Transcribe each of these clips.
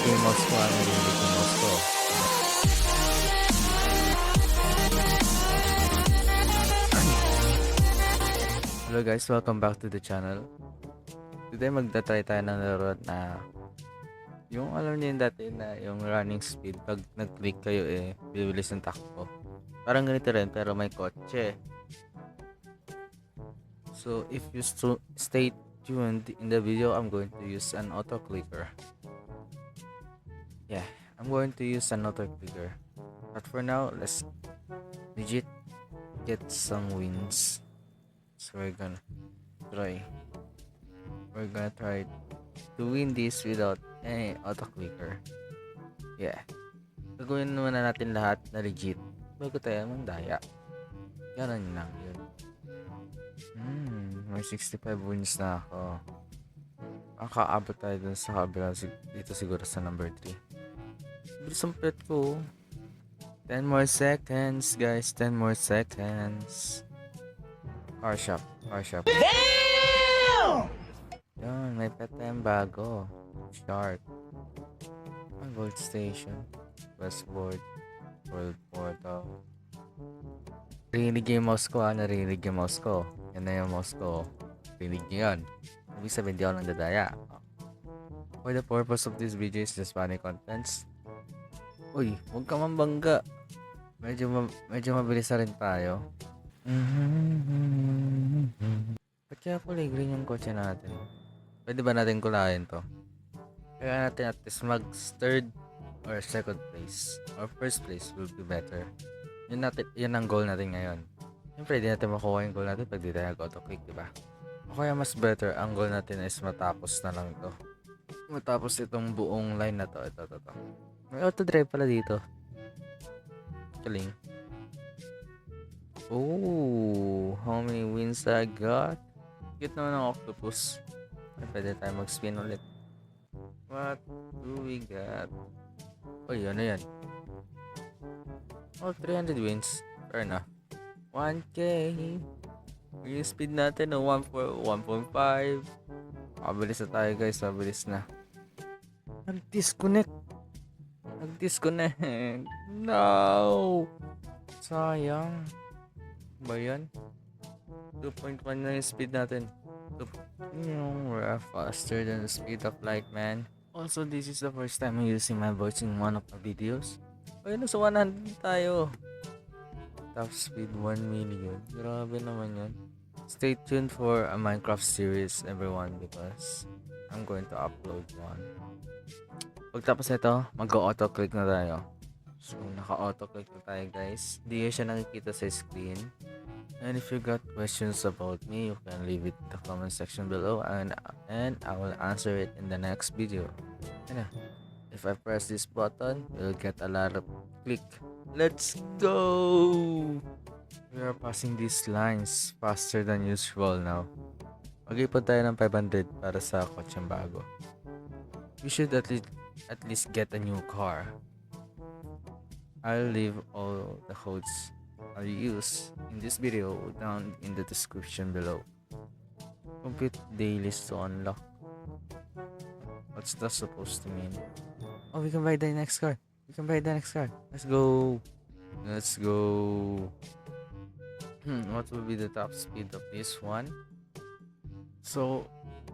yung mouse ko, narinig yung mouse ko. Hello guys, welcome back to the channel. Today magta-try tayo ng laro na yung alam niyo yung dati na yung running speed. Pag nag-click kayo bibilis ng takbo. Parang ganito rin pero may kotse. So if you stay tuned in the video, I'm going to use an auto clicker. Yeah, I'm going to use an auto clicker. But for now, let's legit get some wins. So we're gonna try to win this without any auto clicker. Yeah. Gagawin muna natin lahat na legit bago tayo mandaya. Ganun lang yun. May 65 wins na ako. Kakaabot tayo dun sa kabila dito siguro sa number 3. Bilis ang pet ko. 10 more seconds guys, 10 more seconds. Car shop. Damn! Yun, may pet tayong bago. Shark. Gold Station. Westboard. World Portal. Narinig yung mouse ko narinig yung mouse ko. Yan na yung mouse ko. Narinig nyo yun. Ibig sabihin, di ako nagdadaya. For the purpose of this video is just funny contents. Uy, huwag ka mambangga. Medyo mabilis na rin tayo. Ba't kaya kulay green yung kotse natin? Pwede ba natin kulayan to? Kaya natin at least mag third or second place or first place will be better. Yun ang goal natin ngayon. Siyempre, di natin makuha yung goal natin pag di tayo auto-click, diba? O kaya mas better, ang goal natin is matapos na lang to. Matapos itong buong line na to. Ito. May auto-drive pala dito. Kaling. Oh, how many wins I got? Cute naman ang octopus. Pwede tayo mag-spin ulit. What do we got? Uy, ano yan? Oh, 300 wins. Fair enough. 1K. Yung speed natin, 1.5. Mabilis na tayo guys, mabilis na. Nag-disconnect. No! Sayang. Ba yan? 2.1 na yung speed natin. We're faster than the speed of light, man. Also, this is the first time I'm using my voice in one of my videos. Ayun, nasa 100 tayo. Top speed 1 million. Grabe naman yun. Stay tuned for a Minecraft series, everyone, because I'm going to upload one. Pagtapos ito, mag-auto-click na tayo. So, naka-auto-click na tayo, guys. Hindi siya nakikita sa screen. And if you got questions about me, you can leave it in the comment section below and I will answer it in the next video. And if I press this button, you'll get a lot of click. Let's go! We are passing these lines faster than usual now. Mag-ipon tayo ng 500 para sa kotseng bago. We should at least get a new car. I'll leave all the codes I'll use in this video down in the description below. Complete dailies to unlock. What's that supposed to mean? Oh, we can buy the next car. Let's go. What will be the top speed of this one? So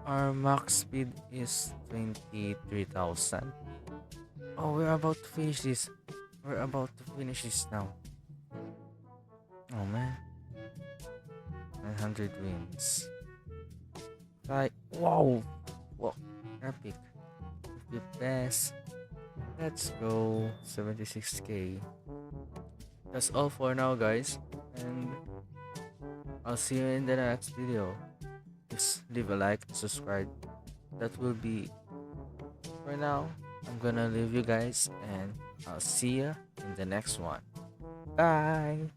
our max speed is 23,000. Oh, we're about to finish this now. Oh man, 900 wins. Right, wow, epic. The best. Let's go. 76k. That's all for now, guys, and I'll see you in the next video. Just leave a like, subscribe. That will be for now. I'm gonna leave you guys, and I'll see you in the next one. Bye.